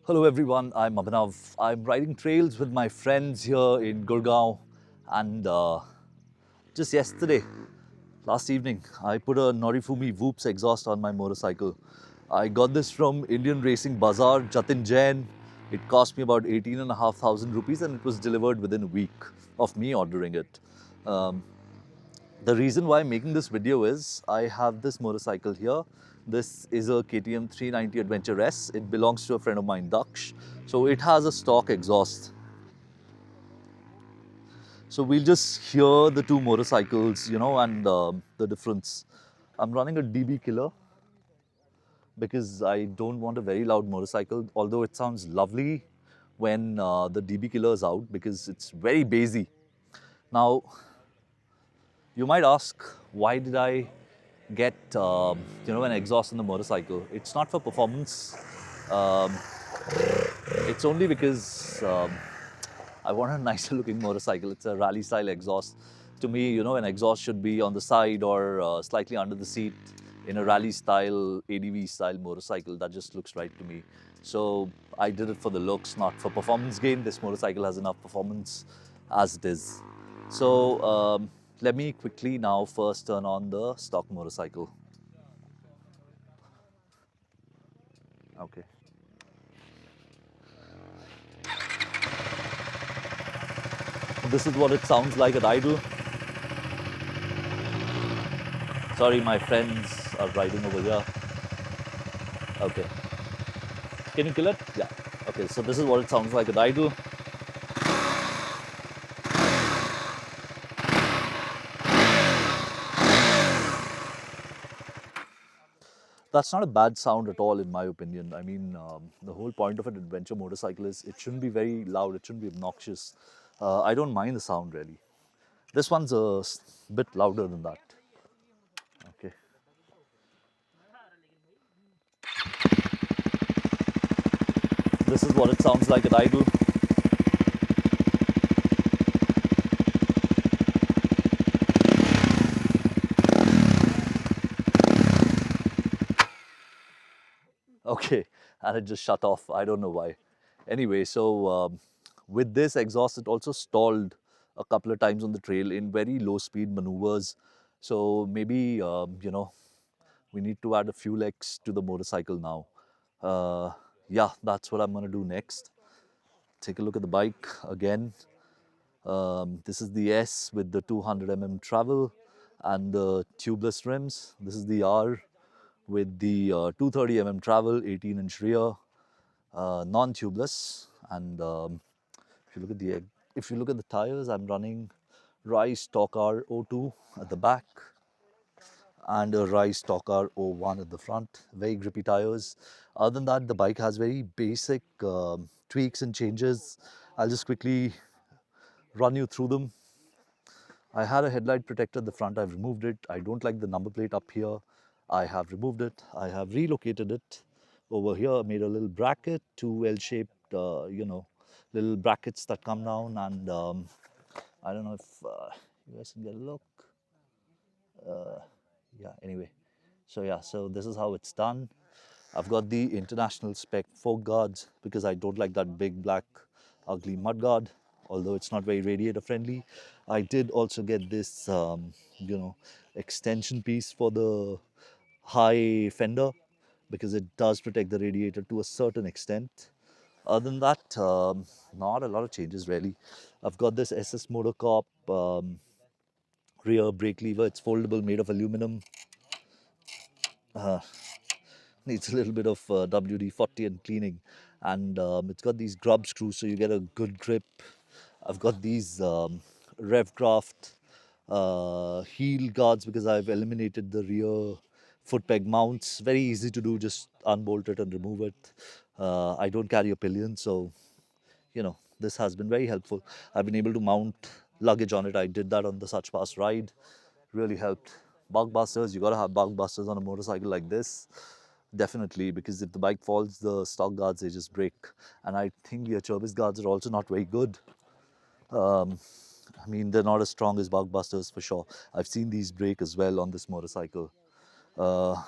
Hello everyone, I'm Abhinav. I'm riding trails with my friends here in Gurgaon, and just yesterday, last evening, I put a Norifumi Whoops exhaust on my motorcycle. I got this from Indian Racing Bazaar, Jatin Jain. It cost me about 18,500 rupees and it was delivered within a week of me ordering it. Um, the reason why I'm making this video is I have this motorcycle here. This is a KTM 390 Adventure S. It belongs to a friend of mine, Daksh. So it has a stock exhaust. So we'll just hear the two motorcycles, and the difference. I'm running a DB Killer because I don't want a very loud motorcycle, although it sounds lovely when the DB Killer is out because it's very bassy. Now, you might ask, why did I get an exhaust on the motorcycle? It's not for performance. Um, it's only because I want a nicer looking motorcycle. It's a rally style exhaust. To me, an exhaust should be on the side or slightly under the seat in a rally style, ADV style motorcycle. That just looks right to me. So I did it for the looks, not for performance gain. This motorcycle has enough performance as it is. So let me quickly now first turn on the stock motorcycle. Okay. This is what it sounds like at idle. Sorry, my friends are riding over here. Okay. Can you kill it? Yeah. Okay, so this is what it sounds like at idle. That's not a bad sound at all, in my opinion. I mean, the whole point of an adventure motorcycle is it shouldn't be very loud, it shouldn't be obnoxious. I don't mind the sound really. This one's a bit louder than that. Okay. This is what it sounds like at idle. Okay, and it just shut off. I don't know why. Anyway, so with this exhaust, it also stalled a couple of times on the trail in very low speed maneuvers. So maybe, we need to add a fuel X to the motorcycle now. Yeah, that's what I'm going to do next. Take a look at the bike again. This is the S with the 200 travel and the tubeless rims. This is the R with the 230 travel, 18-inch rear, non-tubeless. And if you look at the tires, I'm running Rise Stock R 02 at the back and a Rise Stock R 01 at the front. Very grippy tires. Other than that, the bike has very basic tweaks and changes. I'll just quickly run you through them. I had a headlight protector at the front. I've removed it. I don't like the number plate up here. I have removed it. I have relocated it over here. Made a little bracket, two L-shaped, little brackets that come down. And I don't know if you guys can get a look. Yeah, anyway. So yeah, so this is how it's done. I've got the international spec fork guards because I don't like that big black ugly mud guard, although it's not very radiator friendly. I did also get this, extension piece for the high fender because it does protect the radiator to a certain extent. Other than that, not a lot of changes really. I've got this SS Motorcorp rear brake lever. It's foldable, made of aluminum. Needs a little bit of WD-40 and cleaning, and it's got these grub screws so you get a good grip. I've got these Revcraft heel guards because I've eliminated the rear foot peg mounts. Very easy to do, just unbolt it and remove it. I don't carry a pillion, so this has been very helpful. I've been able to mount luggage on it. I did that on the Such Pass ride. Really helped. Bug busters, you gotta have bug busters on a motorcycle like this. Definitely, because if the bike falls, the stock guards, they just break. And I think the Acerbis guards are also not very good. I mean, they're not as strong as bug busters for sure. I've seen these break as well on this motorcycle. Uh,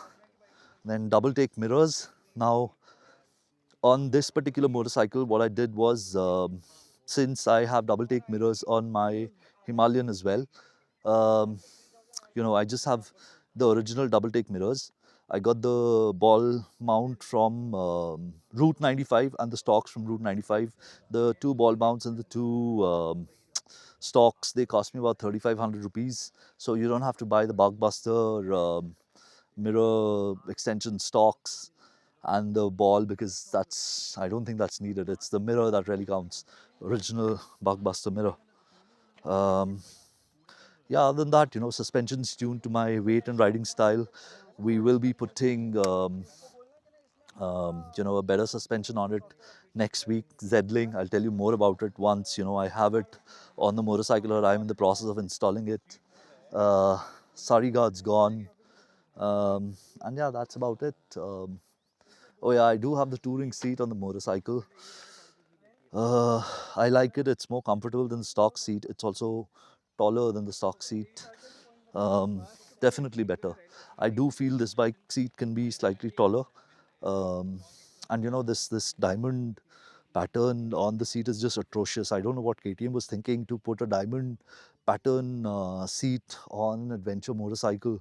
then double take mirrors. Now, On this particular motorcycle, what I did was, since I have double take mirrors on my Himalayan as well, um, I just have the original double take mirrors. I got the ball mount from Route 95 and the stocks from Route 95. The two ball mounts and the two stocks, they cost me about 3,500 rupees. So you don't have to buy the Buckbuster mirror extension stocks and the ball, because I don't think that's needed. It's the mirror that really counts. Original Buckbuster mirror. Um, yeah, other than that, suspension's tuned to my weight and riding style. We will be putting, a better suspension on it next week. Zedling, I'll tell you more about it once, I have it on the motorcycle or I'm in the process of installing it. Uh, Sari guard's gone. And yeah, that's about it. Oh yeah, I do have the touring seat on the motorcycle. Uh, I like it. It's more comfortable than the stock seat. It's also taller than the stock seat. Um, Definitely better. I do feel this bike seat can be slightly taller. Um, and this diamond pattern on the seat is just atrocious. I don't know what KTM was thinking to put a diamond pattern seat on an adventure motorcycle.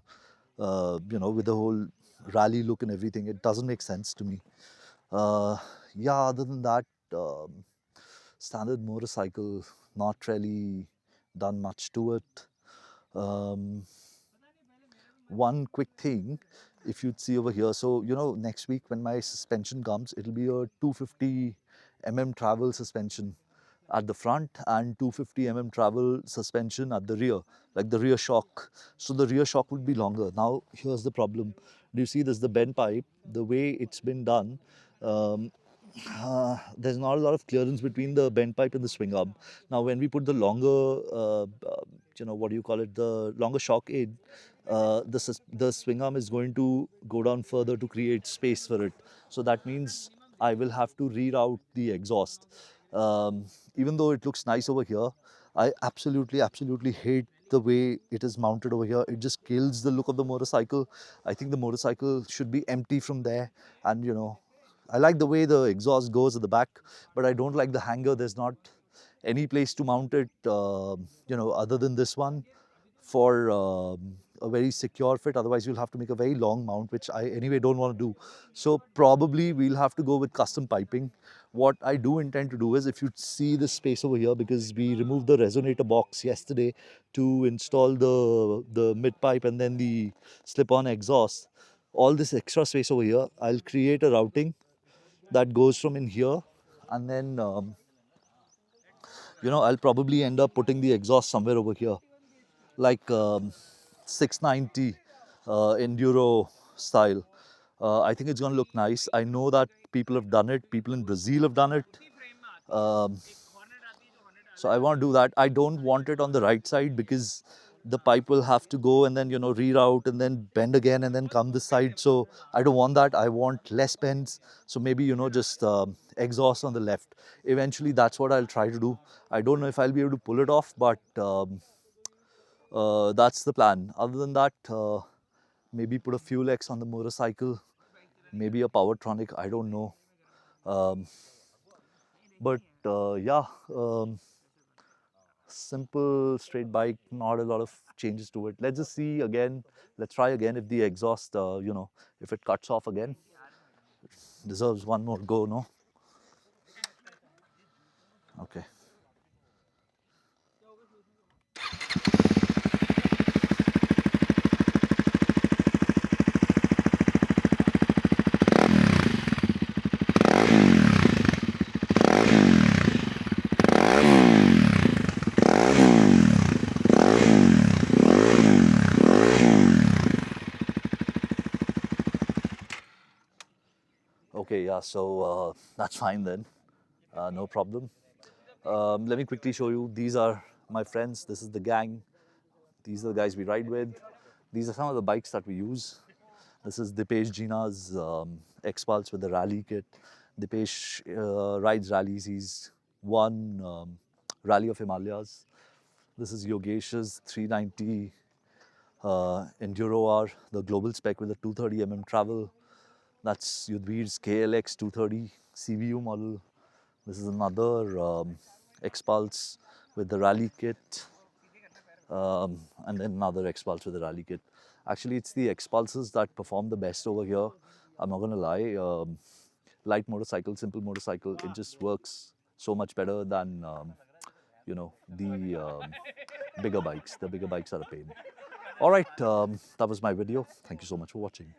With the whole rally look and everything. It doesn't make sense to me. Uh, yeah, other than that, standard motorcycle, not really done much to it. Um, One quick thing, if you'd see over here, so next week when my suspension comes, it'll be a 250 travel suspension at the front and 250 travel suspension at the rear, like the rear shock. So the rear shock would be longer. Now here's the problem. Do you see this? The bend pipe, the way it's been done, um, there's not a lot of clearance between the bend pipe and the swing arm. Now, when we put the longer, what do you call it, the longer shock in, the swing arm is going to go down further to create space for it. So that means I will have to reroute the exhaust. Um, Even though it looks nice over here, I absolutely hate the way it is mounted over here. It just kills the look of the motorcycle. I think the motorcycle should be empty from there, and I like the way the exhaust goes at the back, but I don't like the hanger. There's not any place to mount it, other than this one for a very secure fit. Otherwise, you'll have to make a very long mount, which I anyway don't want to do. So probably we'll have to go with custom piping. What I do intend to do is, if you see this space over here, because we removed the resonator box yesterday to install the mid pipe and then the slip-on exhaust, all this extra space over here, I'll create a routing that goes from in here, and then I'll probably end up putting the exhaust somewhere over here, like 690 enduro style. I think it's going to look nice. I know that people have done it. People in Brazil have done it. um, so I want to do that. I don't want it on the right side, because the pipe will have to go and then reroute and then bend again and then come this side. So I don't want that. I want less bends. So maybe just exhaust on the left. Eventually that's what I'll try to do. I don't know if I'll be able to pull it off, but that's the plan. Other than that, maybe put a Fuel X on the motorcycle, maybe a Powertronic, I don't know. Um, but yeah, simple straight bike, not a lot of changes to it. Let's just see again. Let's try again if the exhaust, if it cuts off again. Deserves one more go, no? Okay. Okay, yeah, so that's fine then. No problem. Let me quickly show you. These are my friends. This is the gang. These are the guys we ride with. These are some of the bikes that we use. This is Dipesh Jina's X-Pulse with the rally kit. Dipesh rides rallies. He's won Rally of Himalayas. This is Yogesh's 390 Enduro R, the global spec with a 230 travel. That's Yudhvir's KLX 230. CVU model. This is another X-Pulse with the rally kit, and then another X-Pulse with the rally kit. Actually, it's the X-Pulses that perform the best over here. I'm not gonna lie. Light motorcycle, simple motorcycle, it just works so much better than the bigger bikes. The bigger bikes are a pain. All right, that was my video. Thank you so much for watching.